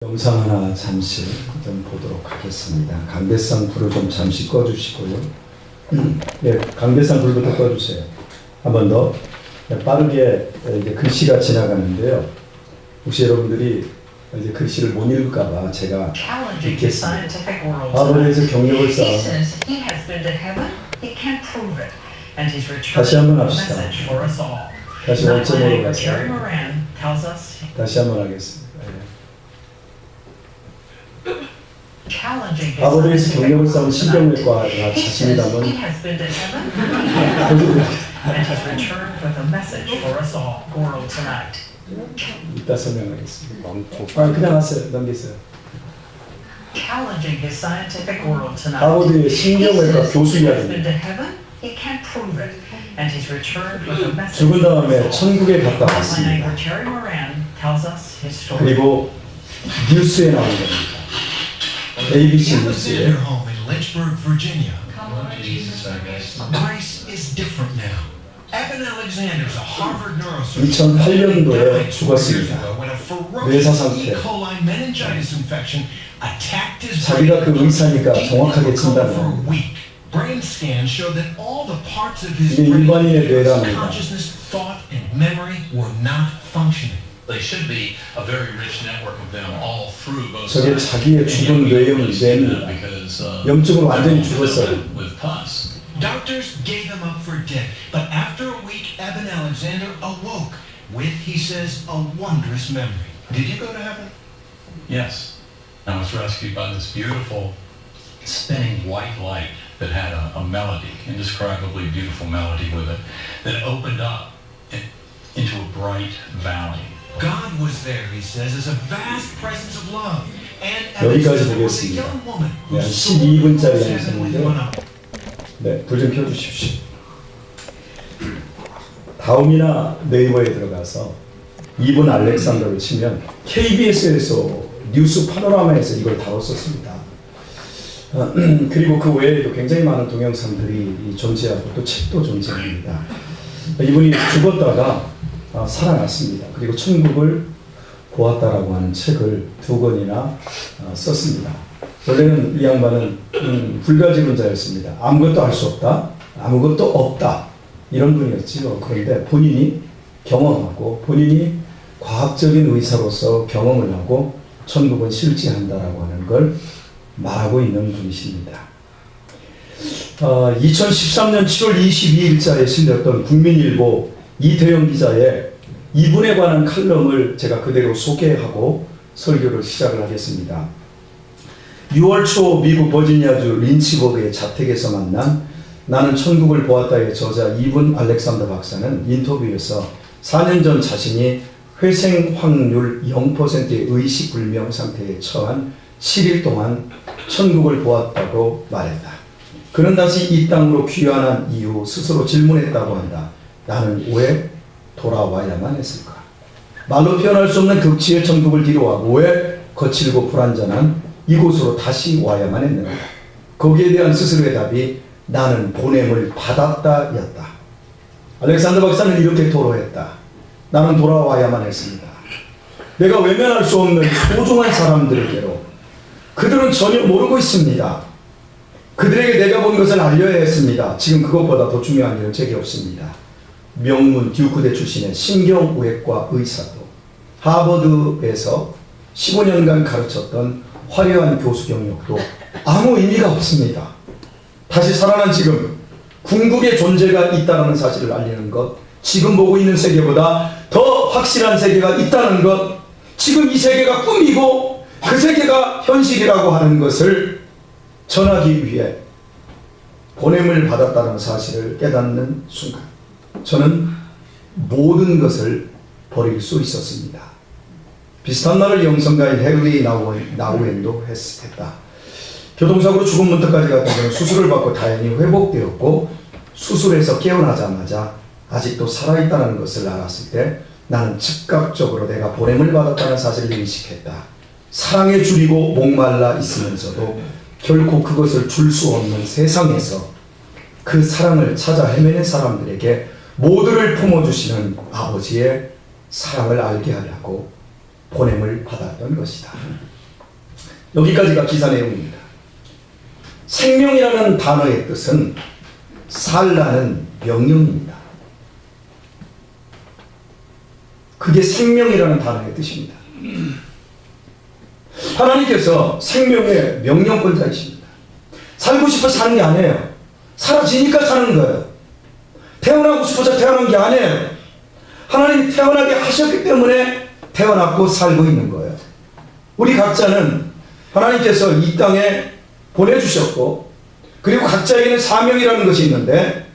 영상 하나 잠시 좀 보도록 하겠습니다. 강대상 불을 좀 잠시 꺼주시고요. 예, 강대상 불부터 꺼주세요. 한 번 더. 빠르게 이제 글씨가 지나가는데요. 혹시 여러분들이 이제 글씨를 못 읽을까봐 제가 읽겠습니다. 아버지에서 경력을 쌓아. 다시 한번 합시다. 다시 원점으로 가서. 다시 한번 하겠습니다. 아버지에서 경력을 쌓은 신경외과 자신이 담은 이따 설명하겠습니다. 그냥 하세요. 넘기세요. 아버지의 신경외과 교수 이야기입니다. 죽은 다음에 천국에 갔다 왔습니다. 그리고 뉴스에 나온 겁니다. ABC 뉴스에 2008년도에 죽었습니다. 뇌사 상태. 자기가 그 의사니까 정확하게 진단합니다. 이게 일반인의 뇌랍니다. 저게 자기의 죽은 뇌입니다. 영적으로 완전히 죽었어요. Doctors gave him up for dead, but after a week, Eben Alexander awoke with, he says, a wondrous memory. Did you go to heaven? Yes. I was rescued by this beautiful spinning white light that had a melody, indescribably beautiful melody with it, that opened up into a bright valley. God was there, he says, as a vast presence of love. And 여기까지 Alexander was a 보겠습니다. young woman 네, whose soul 12분짜리 was heaven with one 영상인데 up. 네, 불 좀 켜주십시오. 다음이나 네이버에 들어가서 이분 알렉산더를 치면 KBS에서 뉴스 파노라마에서 이걸 다뤘었습니다. 그리고 그 외에도 굉장히 많은 동영상들이 존재하고 또 책도 존재합니다. 이분이 죽었다가 살아났습니다. 그리고 천국을 보았다라고 하는 책을 2권이나 썼습니다. 원래는 이 양반은 불가지론자였습니다. 아무것도 할 수 없다, 아무것도 없다 이런 분이었지요. 그런데 본인이 경험하고 본인이 과학적인 의사로서 경험을 하고 천국은 실제한다라고 하는 걸 말하고 있는 분이십니다. 2013년 7월 22일자에 실렸던 국민일보 이태영 기자의 이분에 관한 칼럼을 제가 그대로 소개하고 설교를 시작을 하겠습니다. 6월 초 미국 버지니아주 린치버그의 자택에서 만난 나는 천국을 보았다의 저자 이분 알렉산더 박사는 인터뷰에서 4년 전 자신이 회생 확률 0%의 의식불명 상태에 처한 7일 동안 천국을 보았다고 말했다. 그는 다시 이 땅으로 귀환한 이후 스스로 질문했다고 한다. 나는 왜 돌아와야만 했을까? 말로 표현할 수 없는 극치의 천국을 뒤로하고 왜 거칠고 불완전한 이곳으로 다시 와야만 했는가? 거기에 대한 스스로의 답이 나는 보냄을 받았다 였다. 알렉산더 박사는 이렇게 토로했다. 나는 돌아와야만 했습니다. 내가 외면할 수 없는 소중한 사람들에게로 그들은 전혀 모르고 있습니다. 그들에게 내가 본 것을 알려야 했습니다. 지금 그것보다 더 중요한 일은 제게 없습니다. 명문 듀크대 출신의 신경외과 의사도 하버드에서 15년간 가르쳤던 화려한 교수 경력도 아무 의미가 없습니다. 다시 살아난 지금 궁극의 존재가 있다는 사실을 알리는 것, 지금 보고 있는 세계보다 더 확실한 세계가 있다는 것, 지금 이 세계가 꿈이고 그 세계가 현실이라고 하는 것을 전하기 위해 보냄을 받았다는 사실을 깨닫는 순간 저는 모든 것을 버릴 수 있었습니다. 비슷한 말을 영성가인 헨리 나우엔도 했다. 교통사고로 죽은 문턱까지 갔던 그는 수술을 받고 다행히 회복되었고 수술에서 깨어나자마자 아직도 살아있다는 것을 알았을 때 나는 즉각적으로 내가 보냄을 받았다는 사실을 인식했다. 사랑에 줄이고 목말라 있으면서도 결코 그것을 줄 수 없는 세상에서 그 사랑을 찾아 헤매는 사람들에게 모두를 품어주시는 아버지의 사랑을 알게 하려고 보냄을 받았던 것이다. 여기까지가 기사 내용입니다. 생명이라는 단어의 뜻은 살라는 명령입니다. 그게 생명이라는 단어의 뜻입니다. 하나님께서 생명의 명령권자이십니다. 살고 싶어 사는 게 아니에요. 사라지니까 사는 거예요. 태어나고 싶어서 태어난 게 아니에요. 하나님이 태어나게 하셨기 때문에 태어났고 살고 있는 거예요. 우리 각자는 하나님께서 이 땅에 보내주셨고, 그리고 각자에게는 사명이라는 것이 있는데,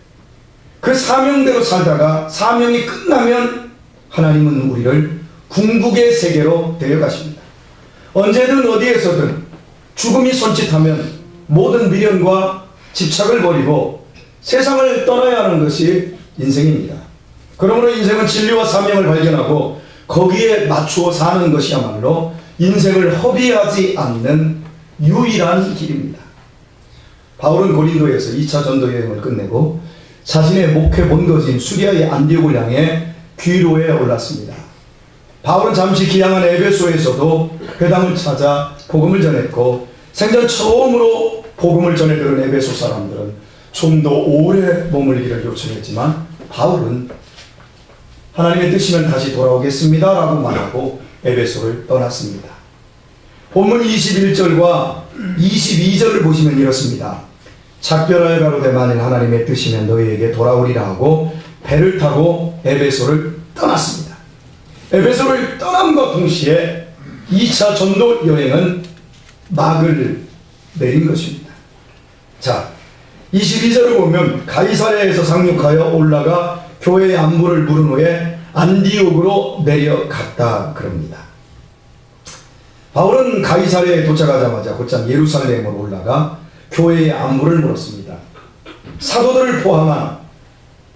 그 사명대로 살다가 사명이 끝나면 하나님은 우리를 궁극의 세계로 데려가십니다. 언제든 어디에서든 죽음이 손짓하면 모든 미련과 집착을 버리고 세상을 떠나야 하는 것이 인생입니다. 그러므로 인생은 진리와 사명을 발견하고 거기에 맞추어 사는 것이야말로 인생을 허비하지 않는 유일한 길입니다. 바울은 고린도에서 2차 전도 여행을 끝내고 자신의 목회 본거지인 수리아의 안디옥을 향해 귀로에 올랐습니다. 바울은 잠시 기양한 에베소에서도 회당을 찾아 복음을 전했고, 생전 처음으로 복음을 전해들은 에베소 사람들은 좀 더 오래 머물기를 요청했지만 바울은 하나님의 뜻이면 다시 돌아오겠습니다 라고 말하고 에베소를 떠났습니다. 본문 21절과 22절을 보시면 이렇습니다. 작별할 가로되 만일 하나님의 뜻이면 너희에게 돌아오리라 하고 배를 타고 에베소를 떠났습니다. 에베소를 떠남과 동시에 2차 전도 여행은 막을 내린 것입니다. 자, 22절을 보면 가이사랴에서 상륙하여 올라가 교회의 안부를 물은 후에 안디옥으로 내려갔다 그럽니다. 바울은 가이사랴에 도착하자마자 곧장 예루살렘으로 올라가 교회의 안부를 물었습니다. 사도들을 포함한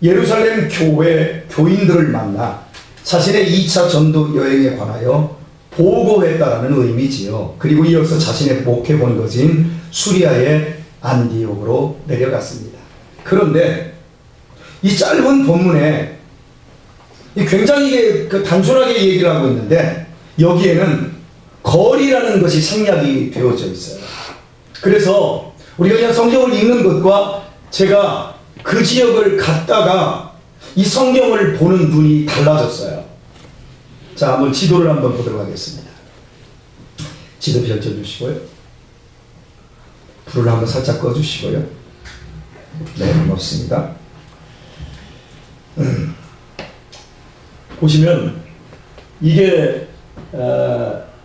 예루살렘 교회 교인들을 만나 자신의 2차 전도 여행에 관하여 보고했다라는 의미지요. 그리고 이어서 자신의 목회 본거지인 수리아의 안디옥으로 내려갔습니다. 그런데 이 짧은 본문에 굉장히 단순하게 얘기를 하고 있는데 여기에는 거리라는 것이 생략이 되어져 있어요. 그래서 우리가 그냥 성경을 읽는 것과 제가 그 지역을 갔다가 이 성경을 보는 눈이 달라졌어요. 자, 한번 지도를 한번 보도록 하겠습니다. 지도 펼쳐주시고요. 불을 한번 살짝 꺼주시고요. 네, 고맙습니다. 보시면 이게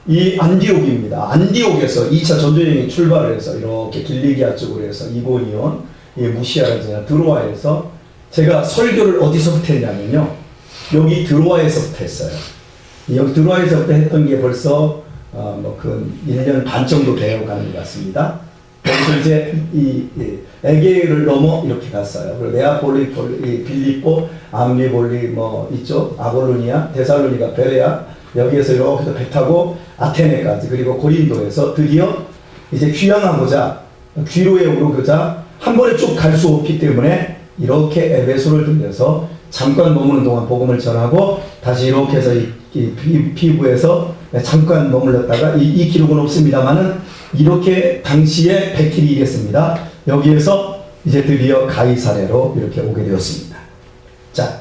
이 안디옥입니다. 안디옥에서 2차 전도여행이 출발을 해서 이렇게 길리기아 쪽으로 해서 이고니온, 무시아라지나 드로아에서 제가 설교를 어디서부터 했냐면요. 여기 드로아에서부터 했어요. 여기 드로아에서부터 했던 게 벌써 그 1년 반 정도 되어가는 것 같습니다. 거기서 이제 이 에게를 넘어 이렇게 갔어요. 그리고 네아폴리, 빌립보, 암리볼리 이쪽 아볼로니아, 데살로니가, 베레아, 여기에서 이렇게 배 타고 아테네까지, 그리고 고린도에서 드디어 이제 귀향하고자 귀로에 오르고자 한 번에 쭉 갈 수 없기 때문에 이렇게 에베소를 들려서 잠깐 머무는 동안 복음을 전하고 다시 이렇게 해서 이 피부에서 잠깐 머물렀다가 이 기록은 없습니다만은 이렇게 당시에 100길이 이랬습니다. 여기에서 이제 드디어 가이사랴로 이렇게 오게 되었습니다. 자,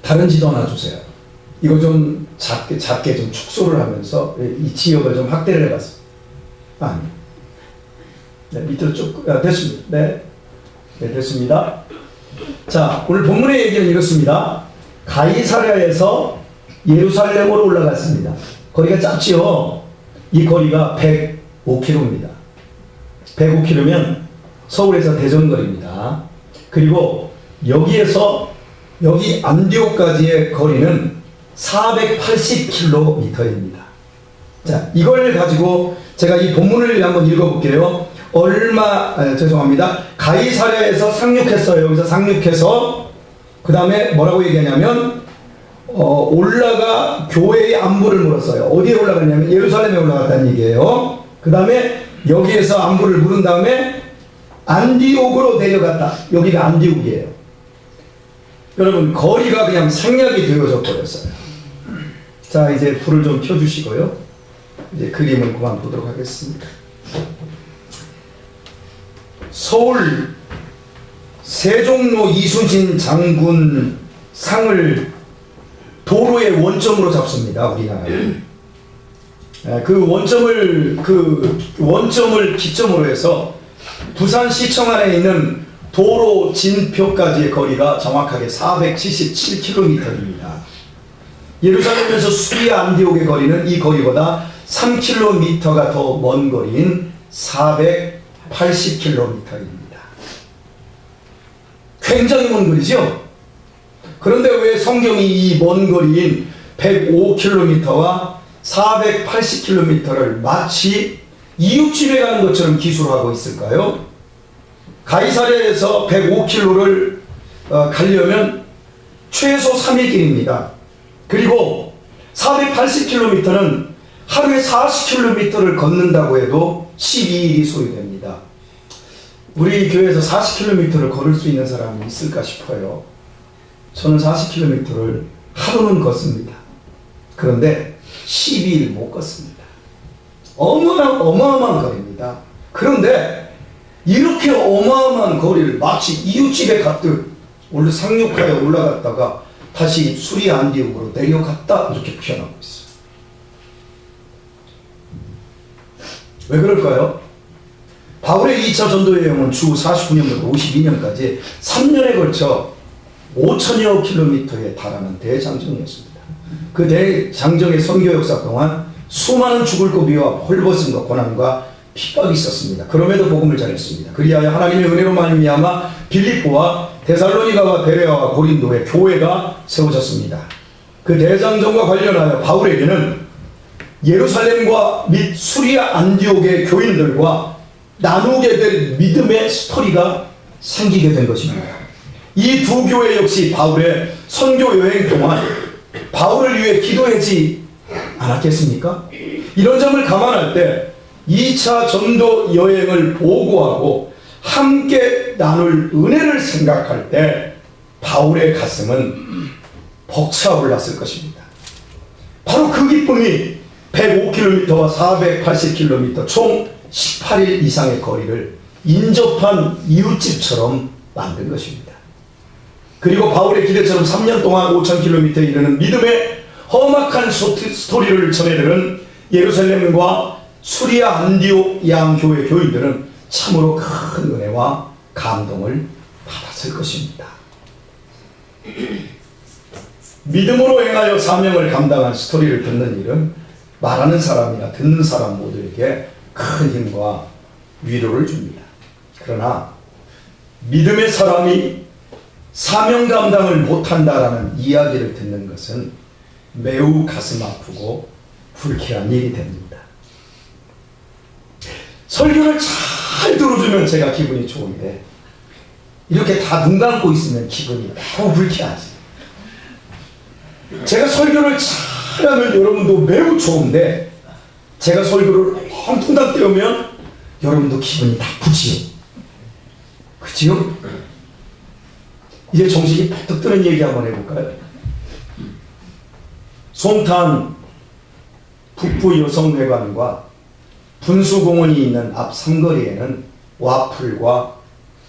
다른 지도 하나 주세요. 이거 좀 작게 좀 축소를 하면서 이 지역을 좀 확대를 해봤습니다. 네, 밑으로 쭉, 됐습니다. 네, 됐습니다. 자, 오늘 본문의 얘기는 이렇습니다. 가이사랴에서 예루살렘으로 올라갔습니다. 거리가 짧지요. 이 거리가 105km입니다. 105km면 서울에서 대전거리입니다. 그리고 여기에서 여기 안디옥까지의 거리는 480km입니다. 자, 이걸 가지고 제가 이 본문을 한번 읽어볼게요. 죄송합니다. 가이사랴에서 상륙했어요. 여기서 상륙해서 그 다음에 뭐라고 얘기하냐면 올라가 교회의 안부를 물었어요. 어디에 올라갔냐면 예루살렘에 올라갔다는 얘기예요. 그 다음에 여기에서 안부를 물은 다음에 안디옥으로 내려갔다. 여기가 안디옥이에요. 여러분, 거리가 그냥 생략이 되어져 버렸어요. 자, 이제 불을 좀 켜주시고요. 이제 그림을 그만 보도록 하겠습니다. 서울 세종로 이수진 장군 상을 도로의 원점으로 잡습니다. 우리나라는. 그 원점을 기점으로 해서 부산시청 안에 있는 도로 진표까지의 거리가 정확하게 477km입니다. 예루살렘에서 수리아 안디옥의 거리는 이 거리보다 3km가 더 먼 거리인 480km입니다. 굉장히 먼 거리죠? 그런데 왜 성경이 이 먼 거리인 105km와 480km를 마치 이웃집에 가는 것처럼 기술하고 있을까요? 가이사랴에서 105km를 가려면 최소 3일 길입니다. 그리고 480km는 하루에 40km를 걷는다고 해도 12일이 소요됩니다. 우리 교회에서 40km를 걸을 수 있는 사람이 있을까 싶어요. 저는 40km를 하루는 걷습니다. 그런데 12일 못 걷습니다. 어마어마한 거리입니다. 그런데 이렇게 어마어마한 거리를 마치 이웃집에 갔듯 원래 상륙하여 올라갔다가 다시 수리아 안디옥으로 내려갔다 이렇게 표현하고 있어요. 왜 그럴까요? 바울의 2차 전도 여행은 주 49년부터 52년까지 3년에 걸쳐 5천여 킬로미터에 달하는 대장정이었습니다. 그 대장정의 선교 역사 동안 수많은 죽을 고비와 헐벗음과 고난과 핍박이 있었습니다. 그럼에도 복음을 전했습니다. 그리하여 하나님의 은혜로 말미암아 빌립보와 데살로니가와 베레아와 고린도에 교회가 세워졌습니다. 그 대장정과 관련하여 바울에게는 예루살렘과 및 수리아 안디옥의 교인들과 나누게 될 믿음의 스토리가 생기게 된 것입니다. 이 두 교회 역시 바울의 선교 여행 동안 바울을 위해 기도하지 않았겠습니까? 이런 점을 감안할 때 2차 전도 여행을 보고하고 함께 나눌 은혜를 생각할 때 바울의 가슴은 벅차올랐을 것입니다. 바로 그 기쁨이 105km와 480km 총 18일 이상의 거리를 인접한 이웃집처럼 만든 것입니다. 그리고 바울의 기대처럼 3년 동안 5000km에 이르는 믿음의 험악한 스토리를 전해들은 예루살렘과 수리아 안디옥 양교회 교인들은 참으로 큰 은혜와 감동을 받았을 것입니다. 믿음으로 행하여 사명을 감당한 스토리를 듣는 일은 말하는 사람이나 듣는 사람 모두에게 큰 힘과 위로를 줍니다. 그러나 믿음의 사람이 사명 감당을 못한다라는 이야기를 듣는 것은 매우 가슴 아프고 불쾌한 일이 됩니다. 설교를 잘 들어주면 제가 기분이 좋은데 이렇게 다 눈 감고 있으면 기분이 너무 불쾌하지. 제가 설교를 잘하면 여러분도 매우 좋은데 제가 설교를 엉뚱당 떼우면 여러분도 기분이 나쁘지요. 그치요? 이제 정신이 퍽 뜨는 얘기 한번 해볼까요? 송탄 북부 여성회관과 분수공원이 있는 앞 삼거리에는 와플과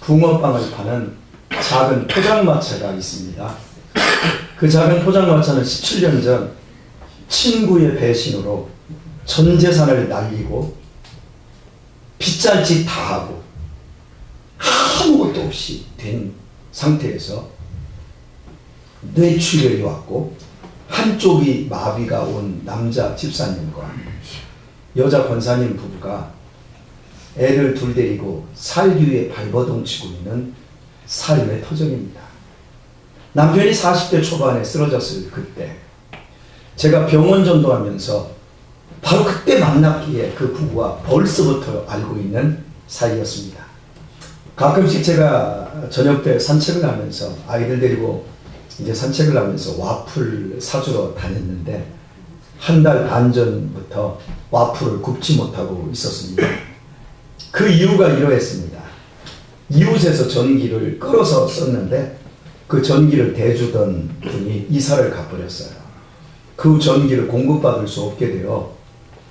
붕어빵을 파는 작은 포장마차가 있습니다. 그 작은 포장마차는 17년 전 친구의 배신으로 전 재산을 날리고 빚잔치 다 하고 아무것도 없이 된 상태에서 뇌출혈이 왔고 한쪽이 마비가 온 남자 집사님과 여자 권사님 부부가 애를 둘 데리고 살기위해 발버둥 치고 있는 삶의 터전입니다. 남편이 40대 초반에 쓰러졌을 그때 제가 병원 전도하면서 바로 그때 만났기에 그 부부와 벌써부터 알고 있는 사이였습니다. 가끔씩 제가 저녁 때 산책을 하면서 아이들 데리고 이제 산책을 하면서 와플 사주러 다녔는데 한 달 반 전부터 와플을 굽지 못하고 있었습니다. 그 이유가 이러했습니다. 이웃에서 전기를 끌어서 썼는데 그 전기를 대주던 분이 이사를 가버렸어요. 그 전기를 공급받을 수 없게 되어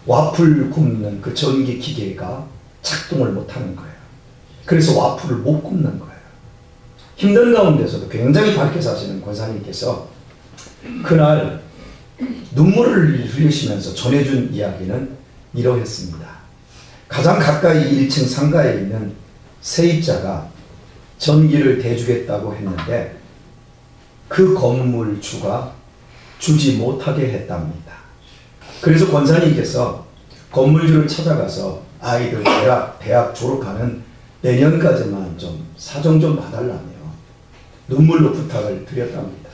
와플 굽는 그 전기 기계가 작동을 못하는 거예요. 그래서 와플을 못 굽는 거예요. 힘든 가운데서도 굉장히 밝게 사시는 권사님께서 그날 눈물을 흘리시면서 전해준 이야기는 이러했습니다. 가장 가까이 1층 상가에 있는 세입자가 전기를 대주겠다고 했는데 그 건물주가 주지 못하게 했답니다. 그래서 권사님께서 건물주를 찾아가서 아이들 대학 졸업하는 내년까지만 좀 사정 좀 봐달라며 눈물로 부탁을 드렸답니다.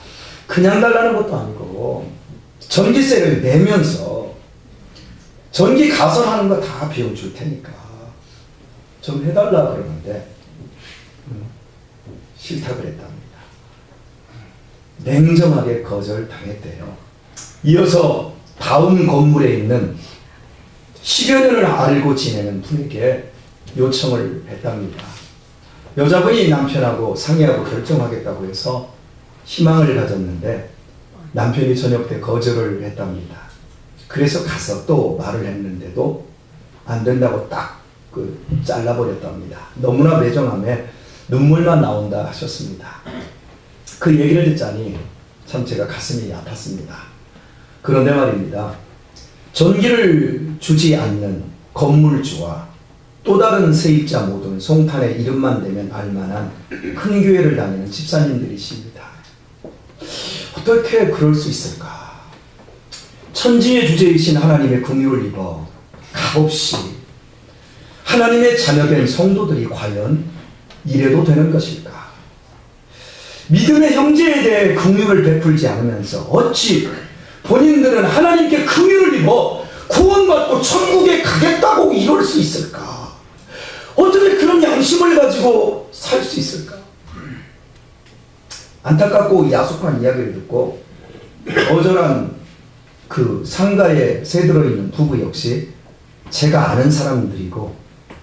그냥 달라는 것도 아니고 전기세를 내면서 전기 가설하는 거 다 비워줄 테니까 좀 해달라 그러는데 싫다 그랬답니다. 냉정하게 거절당했대요. 이어서 다음 건물에 있는 10여 년을 알고 지내는 분에게 요청을 했답니다. 여자분이 남편하고 상의하고 결정하겠다고 해서 희망을 가졌는데 남편이 저녁 때 거절을 했답니다. 그래서 가서 또 말을 했는데도 안 된다고 딱 잘라버렸답니다. 너무나 매정함에 눈물만 나온다 하셨습니다. 그 얘기를 듣자니 참 제가 가슴이 아팠습니다. 그런데 말입니다. 전기를 주지 않는 건물주와 또 다른 세입자 모두는 송탄에 이름만 대면 알만한 큰 교회를 다니는 집사님들이십니다. 어떻게 그럴 수 있을까? 천지의 주제이신 하나님의 긍휼을 입어 값없이 하나님의 자녀된 성도들이 과연 이래도 되는 것일까? 믿음의 형제에 대해 긍휼을 베풀지 않으면서 어찌 본인들은 하나님께 긍휼을 입어 구원받고 천국에 가겠다고 이럴 수 있을까? 어떻게 그런 양심을 가지고 살 수 있을까? 안타깝고 야속한 이야기를 듣고 거절한 그 상가에 새들어 있는 부부 역시 제가 아는 사람들이고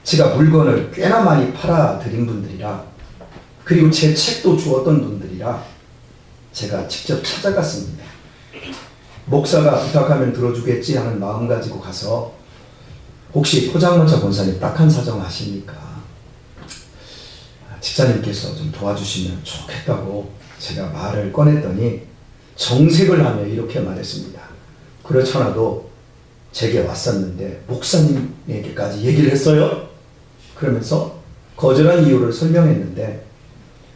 제가 물건을 꽤나 많이 팔아드린 분들이라 그리고 제 책도 주었던 분들이라 제가 직접 찾아갔습니다. 목사가 부탁하면 들어주겠지 하는 마음 가지고 가서 혹시 포장마차 권사님 딱한 사정 아십니까? 집사님께서 좀 도와주시면 좋겠다고 제가 말을 꺼냈더니 정색을 하며 이렇게 말했습니다. 그렇잖아도 제게 왔었는데 목사님에게까지 얘기를 했어요? 그러면서 거절한 이유를 설명했는데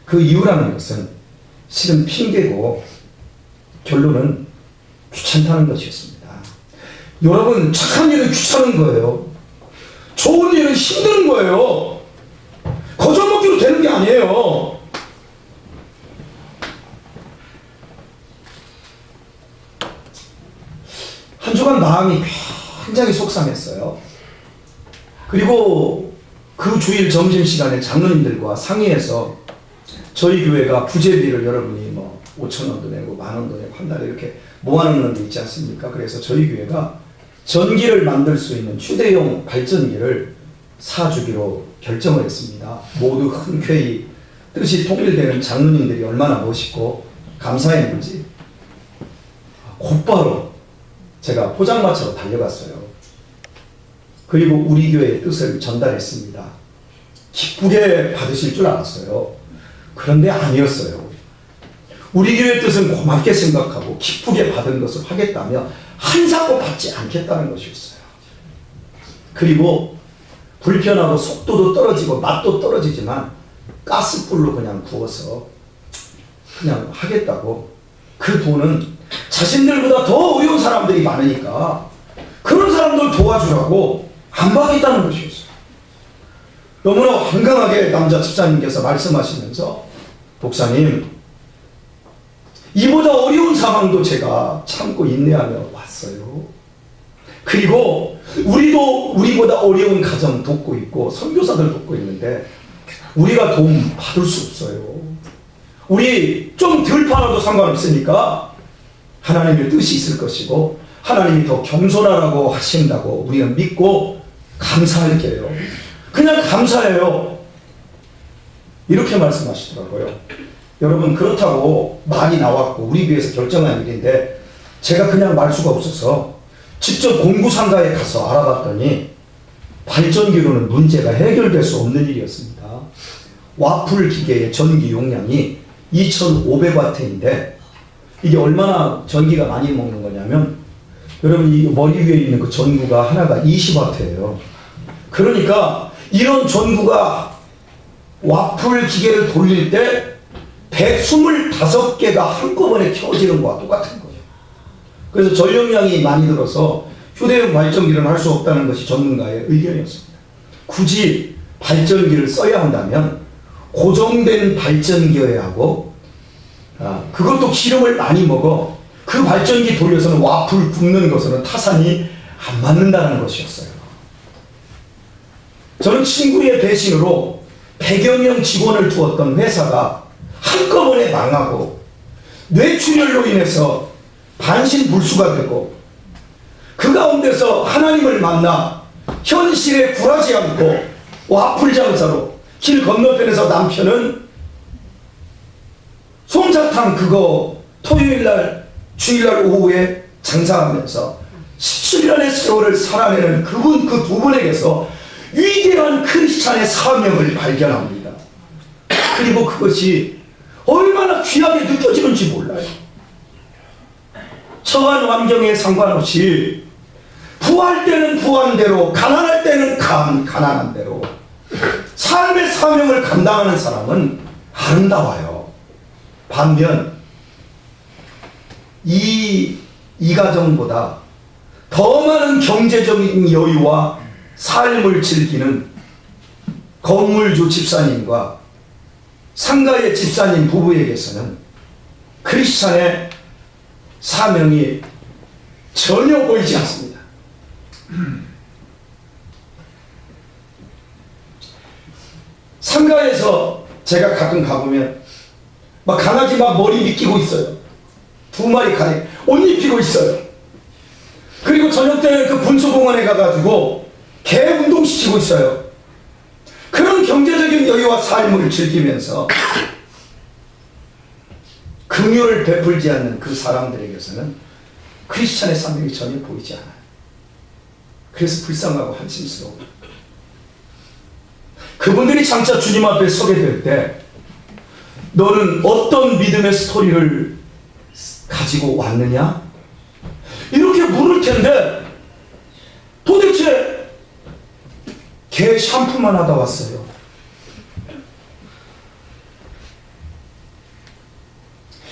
그 이유라는 것은 실은 핑계고 결론은 귀찮다는 것이었습니다. 여러분, 착한 일은 귀찮은 거예요. 좋은 일은 힘든 거예요. 거저먹기로 되는 게 아니에요. 한 주간 마음이 굉장히 속상했어요. 그리고 그 주일 점심시간에 장로님들과 상의해서 저희 교회가 부재비를 여러분이 5,000원도 내고 10,000원도 내고 한 달에 이렇게 모아놓는 데 있지 않습니까? 그래서 저희 교회가 전기를 만들 수 있는 휴대용 발전기를 사주기로 결정을 했습니다. 모두 흔쾌히 뜻이 통일되는 장로님들이 얼마나 멋있고 감사했는지 곧바로 제가 포장마차로 달려갔어요. 그리고 우리 교회의 뜻을 전달했습니다. 기쁘게 받으실 줄 알았어요. 그런데 아니었어요. 우리 교회의 뜻은 고맙게 생각하고 기쁘게 받은 것을 하겠다며 한사코 받지 않겠다는 것이었어요. 그리고 불편하고 속도도 떨어지고 맛도 떨어지지만 가스불로 그냥 구워서 그냥 하겠다고, 그 돈은 자신들보다 더 어려운 사람들이 많으니까 그런 사람들 도와주라고 안 받겠다는 것이었어요. 너무나 황당하게 남자 집사님께서 말씀하시면서 목사님, 이보다 어려운 상황도 제가 참고 인내하며 왔어요. 그리고 우리도 우리보다 어려운 가정 돕고 있고 선교사들 돕고 있는데 우리가 도움 받을 수 없어요. 우리 좀 덜 팔아도 상관없으니까 하나님의 뜻이 있을 것이고 하나님이 더 겸손하라고 하신다고 우리는 믿고 감사할게요. 그냥 감사해요. 이렇게 말씀하시더라고요. 여러분, 그렇다고 말이 나왔고 우리 교회에서 결정한 일인데 제가 그냥 말 수가 없어서 직접 공구상가에 가서 알아봤더니 발전기로는 문제가 해결될 수 없는 일이었습니다. 와플 기계의 전기 용량이 2500W인데 이게 얼마나 전기가 많이 먹는 거냐면 여러분 이 머리 위에 있는 그 전구가 하나가 20W예요. 그러니까 이런 전구가 와플 기계를 돌릴 때 125개가 한꺼번에 켜지는 것과 똑같은 거예요. 그래서 전력량이 많이 들어서 휴대용 발전기는 할 수 없다는 것이 전문가의 의견이었습니다. 굳이 발전기를 써야 한다면 고정된 발전기여야 하고 그것도 기름을 많이 먹어 그 발전기 돌려서는 와플 굽는 것은 타산이 안 맞는다는 것이었어요. 저는 친구의 배신으로 100여 명 직원을 두었던 회사가 한꺼번에 망하고 뇌출혈로 인해서 반신불수가 되고 그 가운데서 하나님을 만나 현실에 굴하지 않고 와플 장사로 길 건너편에서 남편은 솜사탕 그거 토요일날 주일날 오후에 장사하면서 17년의 세월을 살아내는 그분 그 두 분에게서 위대한 크리스찬의 사명을 발견합니다. 그리고 그것이 얼마나 귀하게 느껴지는지 몰라요. 처한 환경에 상관없이 부할 때는 부한 대로 가난할 때는 가난한 대로 삶의 사명을 감당하는 사람은 아름다워요. 반면 이 가정보다 더 많은 경제적인 여유와 삶을 즐기는 건물주 집사님과 상가의 집사님 부부에게서는 크리스찬의 사명이 전혀 보이지 않습니다. 상가에서 제가 가끔 가보면 막 강아지 막 머리 빗기고 있어요. 2마리 가리 옷 입히고 있어요. 그리고 저녁 때는 그 분수공원에 가가지고 개 운동시키고 있어요. 그런 경제적인 여유와 삶을 즐기면서 긍휼을 베풀지 않는 그 사람들에게서는 크리스찬의 사명이 전혀 보이지 않아요. 그래서 불쌍하고 한심스러워요. 그분들이 장차 주님 앞에 서게 될 때 너는 어떤 믿음의 스토리를 가지고 왔느냐? 이렇게 물을 텐데 도대체 개 샴푸만 하다 왔어요.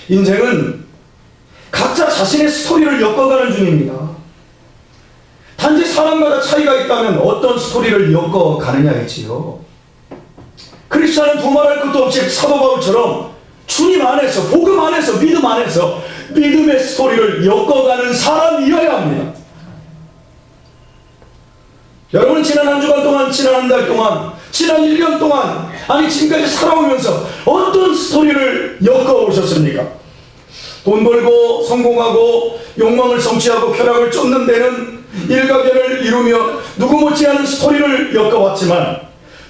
인생은 각자 자신의 스토리를 엮어가는 중입니다. 단지 사람마다 차이가 있다면 어떤 스토리를 엮어가느냐이지요. 크리스찬은 두말할 것도 없이 사도 바울처럼 주님 안에서 복음 안에서 믿음 안에서 믿음의 스토리를 엮어가는 사람이어야 합니다. 여러분은 지난 한 주간 동안, 지난 한 달 동안, 지난 1년 동안, 아니 지금까지 살아오면서 어떤 스토리를 엮어오셨습니까? 돈 벌고 성공하고 욕망을 성취하고 쾌락을 쫓는 데는 일가견을 이루며 누구 못지않은 스토리를 엮어왔지만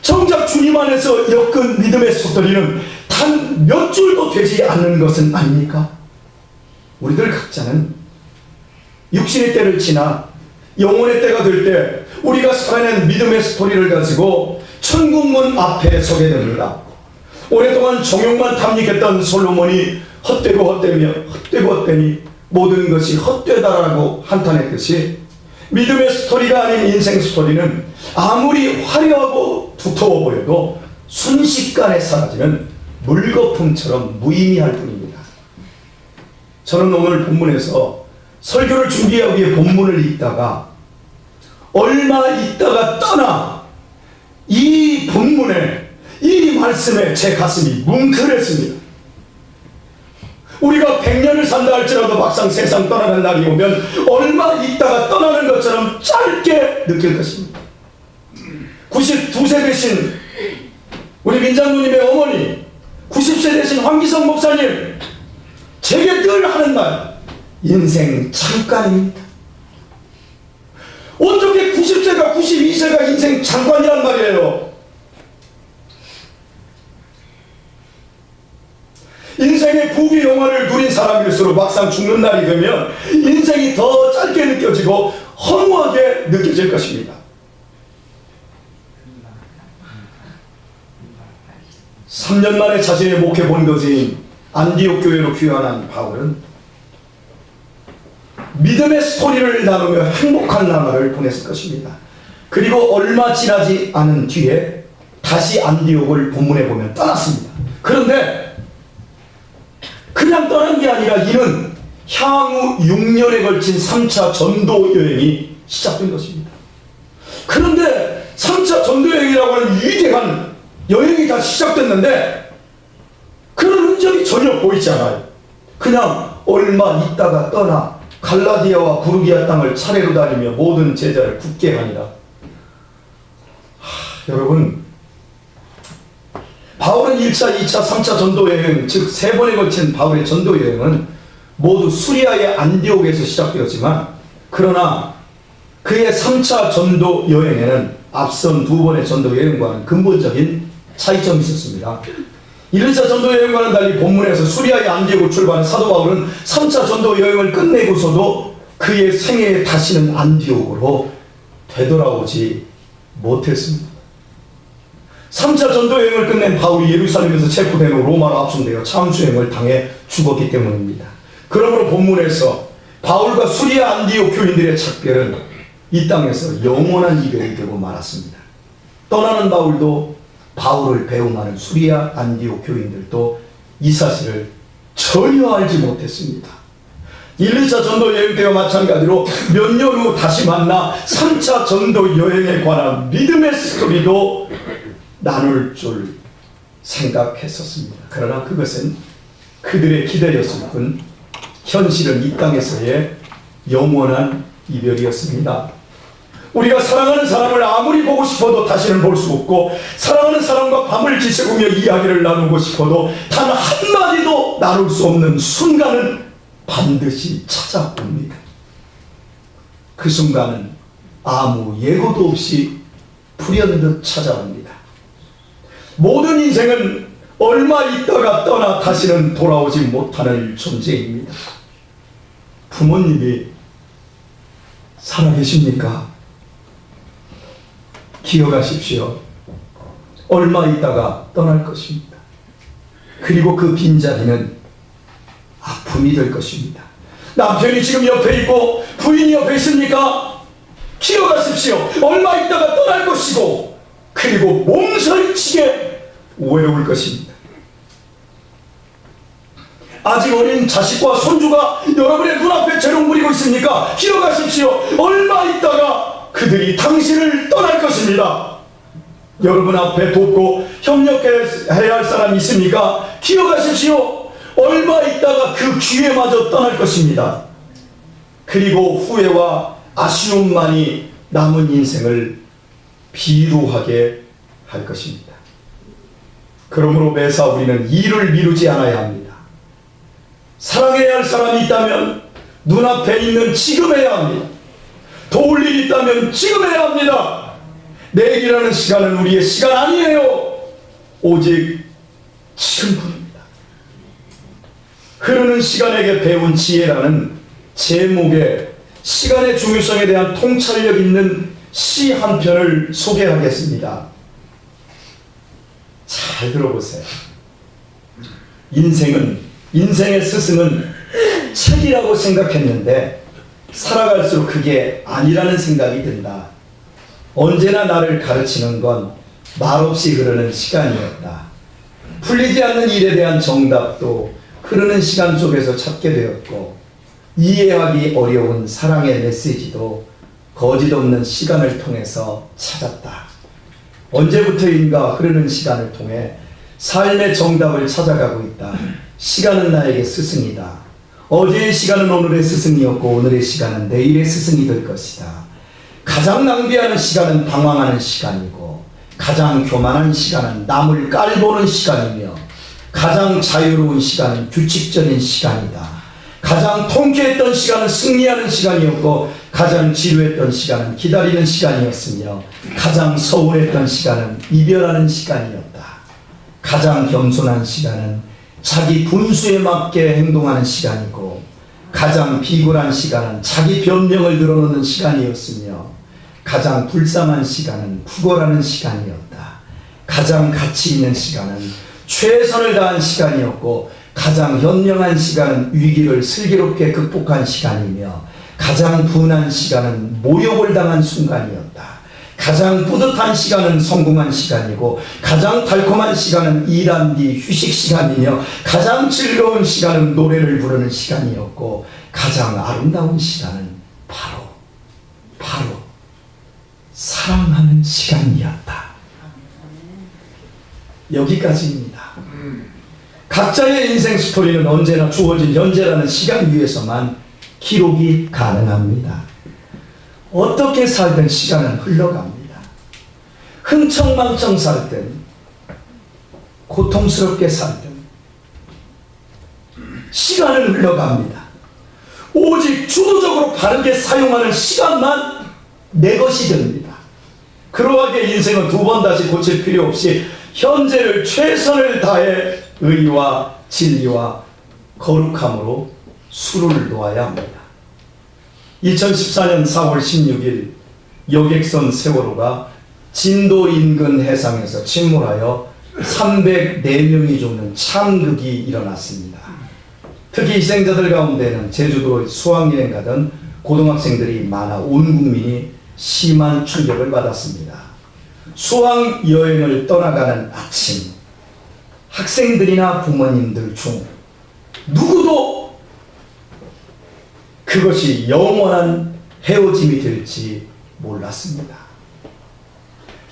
정작 주님 안에서 엮은 믿음의 스토리는 단 몇 줄도 되지 않는 것은 아닙니까? 우리들 각자는 육신의 때를 지나 영혼의 때가 될 때 우리가 살아낸 믿음의 스토리를 가지고 천국문 앞에 서게 됩니다. 오랫동안 정욕만 탐닉했던 솔로몬이 헛되니 모든 것이 헛되다라고 한탄했듯이 믿음의 스토리가 아닌 인생 스토리는 아무리 화려하고 두터워 보여도 순식간에 사라지는 물거품처럼 무의미할 뿐입니다. 저는 오늘 본문에서 설교를 준비하기 위해 본문을 읽다가 얼마 있다가 떠나 이 본문에 이 말씀에 제 가슴이 뭉클했습니다. 우리가 100년을 산다 할지라도 막상 세상 떠나는 날이 오면 얼마 있다가 떠나는 것처럼 짧게 느낄 것입니다. 92세 되신 우리 민장로님의 어머니, 90세 되신 황기성 목사님, 제게 늘 하는 말, 인생 잠깐입니다. 어떻게 90세가 92세가 인생 잠깐이란 말이에요. 인생의 부귀영화를 누린 사람일수록 막상 죽는 날이 되면 인생이 더 짧게 느껴지고 허무하게 느껴질 것입니다. 3년 만에 자신의 목회 본거지인 안디옥 교회로 귀환한 바울은 믿음의 스토리를 나누며 행복한 나날을 보냈을 것입니다. 그리고 얼마 지나지 않은 뒤에 다시 안디옥을 본문에 보면 떠났습니다. 그런데 그냥 떠난 게 아니라 이는 향후 6년에 걸친 3차 전도 여행이 시작된 것입니다. 그런데 3차 전도 여행이라고 하는 위대한 여행이 다 시작됐는데 그런 흔적이 전혀 보이지 않아요. 그냥 얼마 있다가 떠나 갈라디아와 부르기아 땅을 차례로 다니며 모든 제자를 굳게 하니라. 여러분, 바울은 1차, 2차, 3차 전도 여행, 즉 3번에 걸친 바울의 전도 여행은 모두 수리아의 안디옥에서 시작되었지만, 그러나 그의 3차 전도 여행에는 앞선 2번의 전도 여행과는 근본적인 차이점이 있었습니다. 1차 전도 여행과는 달리 본문에서 수리아의 안디옥을 출발한 사도 바울은 3차 전도 여행을 끝내고서도 그의 생애에 다시는 안디옥으로 되돌아오지 못했습니다. 3차 전도 여행을 끝낸 바울이 예루살렘에서 체포된 후 로마로 압송되어 참수행을 당해 죽었기 때문입니다. 그러므로 본문에서 바울과 수리아 안디옥 교인들의 작별은 이 땅에서 영원한 이별이 되고 말았습니다. 떠나는 바울도 바울을 배웅하는 수리아 안디옥 교인들도 이 사실을 전혀 알지 못했습니다. 1, 2차 전도 여행 때와 마찬가지로 몇 년 후 다시 만나 3차 전도 여행에 관한 믿음의 스토리도 나눌 줄 생각했었습니다. 그러나 그것은 그들의 기대였을 뿐 현실은 이 땅에서의 영원한 이별이었습니다. 우리가 사랑하는 사람을 아무리 보고 싶어도 다시는 볼 수 없고, 사랑하는 사람과 밤을 지새우며 이야기를 나누고 싶어도 단 한마디도 나눌 수 없는 순간은 반드시 찾아옵니다. 그 순간은 아무 예고도 없이 불현듯 찾아옵니다. 모든 인생은 얼마 있다가 떠나 다시는 돌아오지 못하는 존재입니다. 부모님이 살아계십니까? 기억하십시오. 얼마 있다가 떠날 것입니다. 그리고 그 빈자리는 아픔이 될 것입니다. 남편이 지금 옆에 있고 부인이 옆에 있습니까? 기억하십시오. 얼마 있다가 떠날 것이고, 그리고 몸서리치게 외로울 것입니다. 아직 어린 자식과 손주가 여러분의 눈앞에 재롱 부리고 있습니까? 기억하십시오. 얼마 있다가 그들이 당신을 떠날 것입니다. 여러분 앞에 돕고 협력해야 할 사람이 있습니까? 기억하십시오. 얼마 있다가 그 기회마저 떠날 것입니다. 그리고 후회와 아쉬움만이 남은 인생을 비루하게 할 것입니다. 그러므로 매사 우리는 일을 미루지 않아야 합니다. 사랑해야 할 사람이 있다면 눈앞에 있는 지금 해야 합니다. 도울 일이 있다면 지금 해야 합니다. 내일이라는 시간은 우리의 시간 아니에요. 오직 지금뿐입니다. 흐르는 시간에게 배운 지혜라는 제목의 시간의 중요성에 대한 통찰력 있는 시 한 편을 소개하겠습니다. 잘 들어보세요. 인생의 스승은 책이라고 생각했는데 살아갈수록 그게 아니라는 생각이 든다. 언제나 나를 가르치는 건 말없이 흐르는 시간이었다. 풀리지 않는 일에 대한 정답도 흐르는 시간 속에서 찾게 되었고, 이해하기 어려운 사랑의 메시지도 거짓없는 시간을 통해서 찾았다. 언제부터인가 흐르는 시간을 통해 삶의 정답을 찾아가고 있다. 시간은 나에게 스승이다. 어제의 시간은 오늘의 스승이었고 오늘의 시간은 내일의 스승이 될 것이다. 가장 낭비하는 시간은 방황하는 시간이고, 가장 교만한 시간은 남을 깔보는 시간이며, 가장 자유로운 시간은 규칙적인 시간이다. 가장 통쾌했던 시간은 승리하는 시간이었고, 가장 지루했던 시간은 기다리는 시간이었으며, 가장 서운했던 시간은 이별하는 시간이었다. 가장 겸손한 시간은 자기 분수에 맞게 행동하는 시간이고, 가장 비굴한 시간은 자기 변명을 늘어놓는 시간이었으며 가장 불쌍한 시간은 구걸하는 시간이었다. 가장 가치 있는 시간은 최선을 다한 시간이었고 가장 현명한 시간은 위기를 슬기롭게 극복한 시간이며 가장 분한 시간은 모욕을 당한 순간이었다. 가장 뿌듯한 시간은 성공한 시간이고 가장 달콤한 시간은 일한 뒤 휴식 시간이며 가장 즐거운 시간은 노래를 부르는 시간이었고 가장 아름다운 시간은 바로 사랑하는 시간이었다. 여기까지입니다. 각자의 인생 스토리는 언제나 주어진 현재라는 시간 위에서만 기록이 가능합니다. 어떻게 살든 시간은 흘러갑니다. 흥청망청 살든 고통스럽게 살든 시간은 흘러갑니다. 오직 주도적으로 바르게 사용하는 시간만 내 것이 됩니다. 그러하게 인생은 두 번 다시 고칠 필요 없이 현재를 최선을 다해 의와 진리와 거룩함으로 수를 놓아야 합니다. 2014년 4월 16일 여객선 세월호가 진도 인근 해상에서 침몰하여 304명이 죽는 참극이 일어났습니다. 특히 희생자들 가운데는 제주도에 수학여행 가던 고등학생들이 많아 온 국민이 심한 충격을 받았습니다. 수학여행을 떠나가는 아침, 학생들이나 부모님들 중 누구도 그것이 영원한 헤어짐이 될지 몰랐습니다.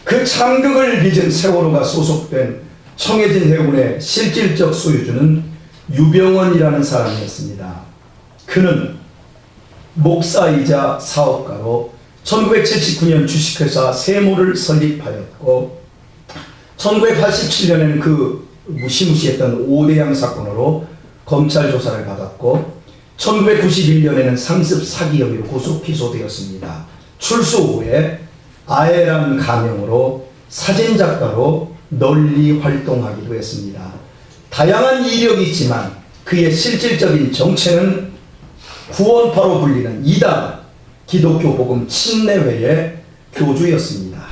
그 참극을 빚은 세월호가 소속된 청해진 해군의 실질적 소유주는 유병원이라는 사람이었습니다. 그는 목사이자 사업가로 1979년 주식회사 세모를 설립하였고 1987년에는 그 무시무시했던 오대양 사건으로 검찰 조사를 받았고 1991년에는 상습 사기 혐의로 구속 기소되었습니다. 출소 후에 아에란 가명으로 사진작가로 널리 활동하기도 했습니다. 다양한 이력이 있지만 그의 실질적인 정체는 구원파로 불리는 이단 기독교 복음 침례회의 교주였습니다.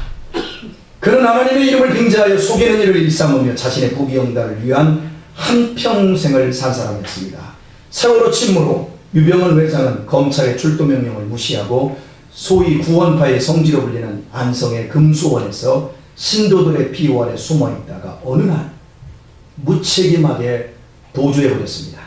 그는 하나님의 이름을 빙자하여 속이는 일을 일삼으며 자신의 부귀영달을 위한 한평생을 산 사람이었습니다. 세월호 침몰 후 유병원 회장은 검찰의 출도 명령을 무시하고 소위 구원파의 성지로 불리는 안성의 금수원에서 신도들의 비호 아래 숨어있다가 어느 날 무책임하게 도주해버렸습니다.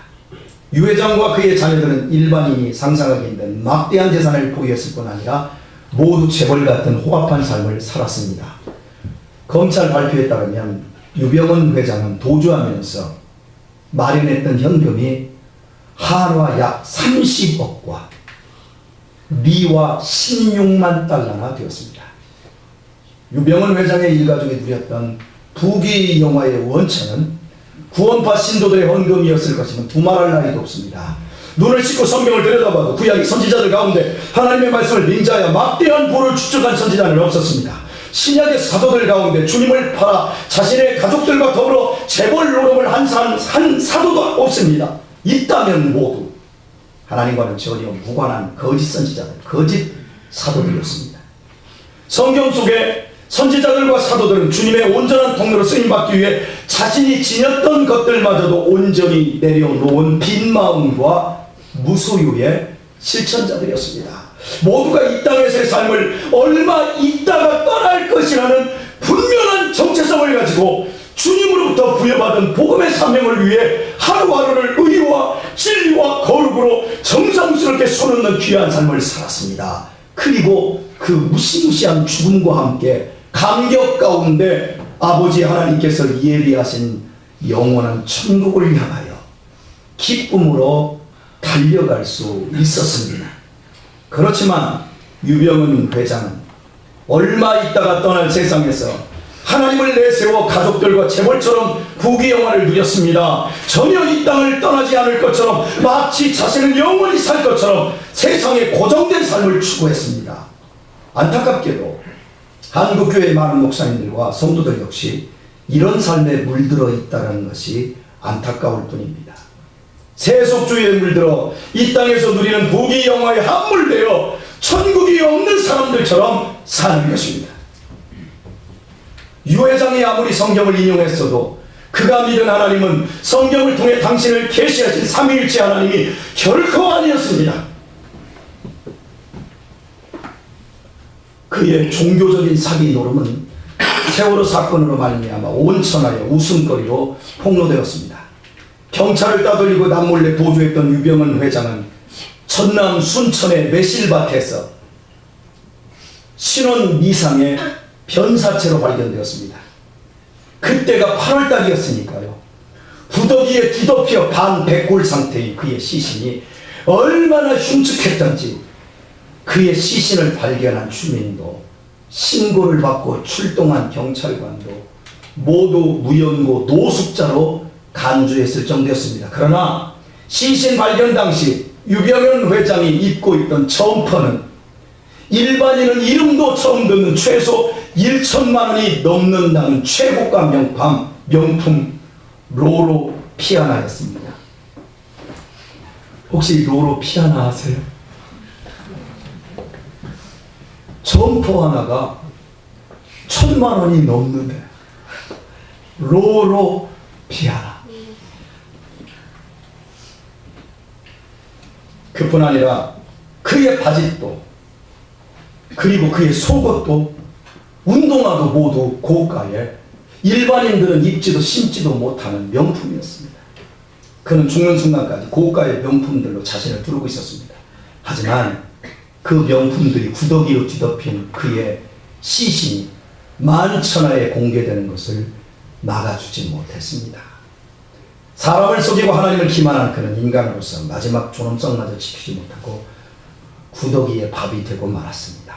유 회장과 그의 자녀들은 일반인이 상상하기 힘든 막대한 재산을 보유했을 뿐 아니라 모두 재벌 같은 호합한 삶을 살았습니다. 검찰 발표에 따르면 유병원 회장은 도주하면서 마련했던 현금이 한화 약 30억과 미화 16만 달러나 되었습니다. 유병원 회장의 일가족이 누렸던 부귀 영화의 원천은 구원파 신도들의 헌금이었을 것이면 두말할 나위도 없습니다. 눈을 씻고 성경을 들여다봐도 구약의 선지자들 가운데 하나님의 말씀을 맹자하여 막대한 부를 축적한 선지자는 없었습니다. 신약의 사도들 가운데 주님을 팔아 자신의 가족들과 더불어 재벌 노름을 한 사도도 없습니다. 있다면 모두 하나님과는 전혀 무관한 거짓 선지자들, 거짓 사도들이었습니다. 성경 속에 선지자들과 사도들은 주님의 온전한 통로로 쓰임받기 위해 자신이 지녔던 것들마저도 온전히 내려놓은 빈 마음과 무소유의 실천자들이었습니다. 모두가 이 땅에서의 삶을 얼마 있다가 떠날 것이라는 분명한 정체성을 가지고 주님으로부터 부여받은 복음의 사명을 위해 하루하루를 의와 진리와 거룩으로 정성스럽게 손놓는 귀한 삶을 살았습니다. 그리고 그 무시무시한 죽음과 함께 감격 가운데 아버지 하나님께서 예비하신 영원한 천국을 향하여 기쁨으로 달려갈 수 있었습니다. 그렇지만 유병은 회장은 얼마 있다가 떠날 세상에서 하나님을 내세워 가족들과 재벌처럼 부귀영화를 누렸습니다. 전혀 이 땅을 떠나지 않을 것처럼 마치 자신은 영원히 살 것처럼 세상에 고정된 삶을 추구했습니다. 안타깝게도 한국교회의 많은 목사님들과 성도들 역시 이런 삶에 물들어 있다는 것이 안타까울 뿐입니다. 세속주의에 물들어 이 땅에서 누리는 부귀 영화에 함몰되어 천국이 없는 사람들처럼 사는 것입니다. 유 회장이 아무리 성경을 인용했어도 그가 믿은 하나님은 성경을 통해 당신을 계시하신 삼위일체 하나님이 결코 아니었습니다. 그의 종교적인 사기 노름은 세월호 사건으로 말미암아 온 천하에 웃음거리로 폭로되었습니다. 경찰을 따돌리고 남몰래 도주했던 유병헌 회장은 전남 순천의 매실밭에서 신원 미상의 변사체로 발견되었습니다. 그때가 8월달이었으니까요. 구더기에 뒤덮여 반백골 상태인 그의 시신이 얼마나 흉측했던지 그의 시신을 발견한 주민도 신고를 받고 출동한 경찰관도 모두 무연고 노숙자로 간주했을 정도였습니다. 그러나 시신 발견 당시 유병헌 회장이 입고 있던 점퍼는 일반인은 이름도 처음 듣는 최소 1천만 원이 넘는다는 최고가 명품 로로 피아나였습니다. 혹시 로로 피아나 아세요? 점퍼 하나가 1,000만 원이 넘는데 로로 피아나. 그뿐 아니라 그의 바지도 그리고 그의 속옷도 운동화도 모두 고가에 일반인들은 입지도 신지도 못하는 명품이었습니다. 그는 죽는 순간까지 고가의 명품들로 자신을 두르고 있었습니다. 하지만 그 명품들이 구더기로 뒤덮인 그의 시신이 만천하에 공개되는 것을 막아주지 못했습니다. 사람을 속이고 하나님을 기만한 그는 인간으로서 마지막 존엄성마저 지키지 못하고 구더기의 밥이 되고 말았습니다.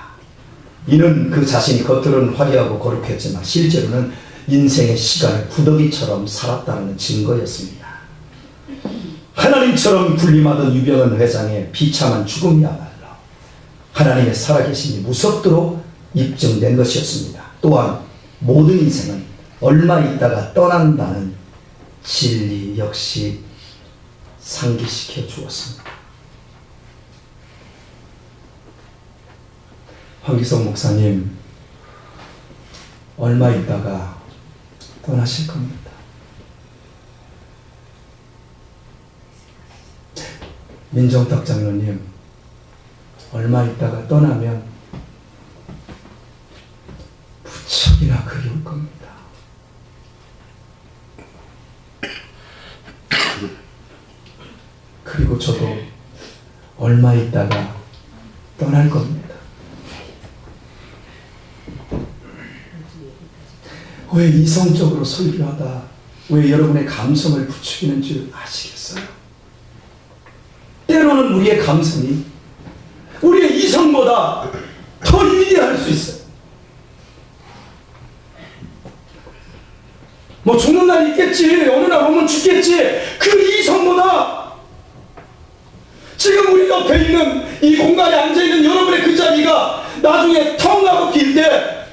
이는 그 자신이 겉으로는 화려하고 거룩했지만 실제로는 인생의 시간을 구더기처럼 살았다는 증거였습니다. 하나님처럼 군림하던 유병헌 회장의 비참한 죽음이야말로 하나님의 살아계심이 무섭도록 입증된 것이었습니다. 또한 모든 인생은 얼마 있다가 떠난다는 진리 역시 상기시켜 주었습니다. 황기석 목사님, 얼마 있다가 떠나실 겁니다. 민정탁 장로님, 얼마 있다가 떠나면 무척이나 그리울 겁니다. 그리고 저도 얼마 있다가 떠날 겁니다. 왜 이성적으로 설교하다 왜 여러분의 감성을 부추기는 줄 아시겠어요? 때로는 우리의 감성이 우리의 이성보다 더 위대할 수 있어요. 뭐 죽는 날 있겠지, 어느 날 오면 죽겠지, 그 이성보다 지금 우리 옆에 있는 이 공간에 앉아있는 여러분의 그 자리가 나중에 텅하고 길 때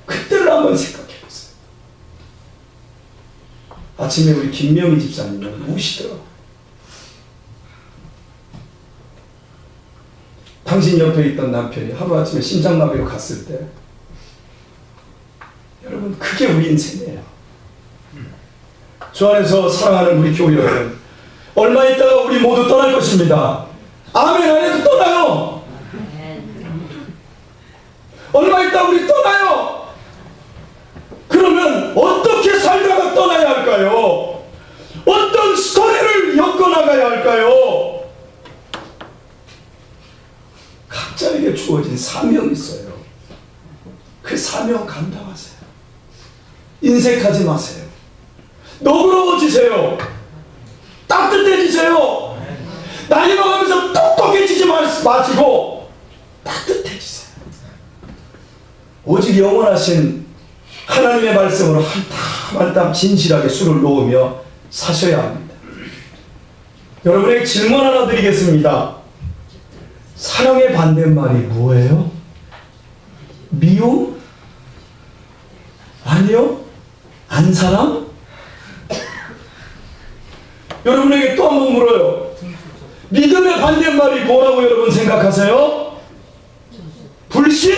그때를 한번 생각해보세요. 아침에 우리 김명희 집사님은 우시더라고요. 당신 옆에 있던 남편이 하루아침에 심장마비로 갔을 때 여러분 그게 우리 인생이에요. 주 안에서 사랑하는 우리 교회 여러분, 얼마 있다가 우리 모두 떠날 것입니다. 아멘 안 해도 떠나요. 얼마 있다가 우리 떠나요. 그러면 어떻게 살다가 떠나야 할까요? 어떤 스토리를 엮어나가야 할까요? 각자에게 주어진 사명이 있어요. 그 사명 감당하세요. 인색하지 마세요. 너그러워지세요. 따뜻해지세요. 나이 먹으면서 똑똑해지지 마시고 따뜻해지세요. 오직 영원하신 하나님의 말씀으로 한 땀 한 땀 진실하게 술을 놓으며 사셔야 합니다. 여러분에게 질문 하나 드리겠습니다. 사랑의 반대말이 뭐예요? 미움? 아니요? 안사랑? 여러분에게 또 한 번 물어요. 믿음의 반대말이 뭐라고 여러분 생각하세요? 불신?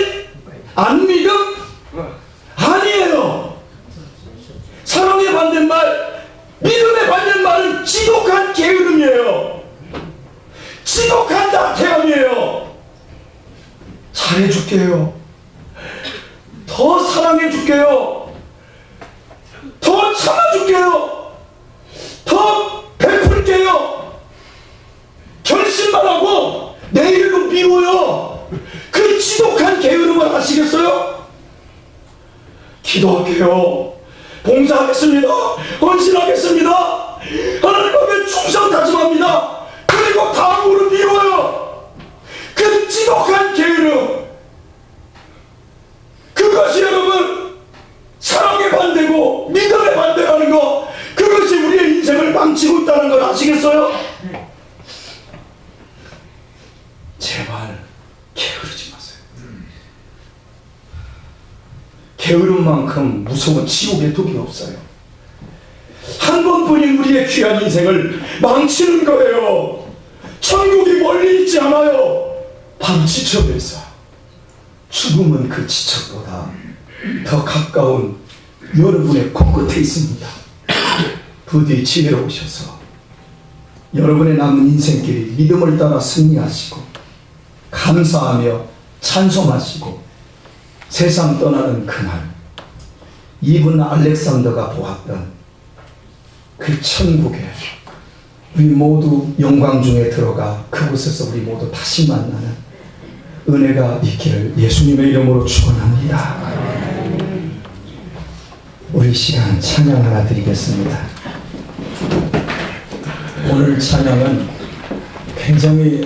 안 믿음? 아니에요. 사랑의 반대말, 믿음의 반대말은 지독한 게으름이에요. 지독한 나태함이에요. 잘해줄게요. 더 사랑해줄게요. 더 참아줄게요. 더 베풀게요. 결심만 하고 내일로 미뤄요. 그 지독한 게으름을 아시겠어요? 기도할게요. 봉사하겠습니다. 헌신하겠습니다. 하나님 앞에 충성 다짐합니다. 그리고 다음으로 미뤄요. 그 지독한 게으름, 그것이 여러분 사랑에 반대고 믿음에 반대하는 거, 그것이 우리의 인생을 망치고 있다는 걸 아시겠어요? 제발 게으르지 마세요. 게으름만큼 무서운 지옥의 독이 없어요. 한 번뿐인 우리의 귀한 인생을 망치는 거예요. 천국이 멀리 있지 않아요. 바로 지척에 있어. 죽음은 그 지척보다 더 가까운 여러분의 코끝에 있습니다. 부디 지혜로우셔서 여러분의 남은 인생길이 믿음을 따라 승리하시고 감사하며 찬송하시고 세상 떠나는 그날 이분 알렉산더가 보았던 그 천국에 우리 모두 영광 중에 들어가 그곳에서 우리 모두 다시 만나는 은혜가 있기를 예수님의 이름으로 축원합니다. 우리 시간 찬양 하나 드리겠습니다. 오늘 찬양은 굉장히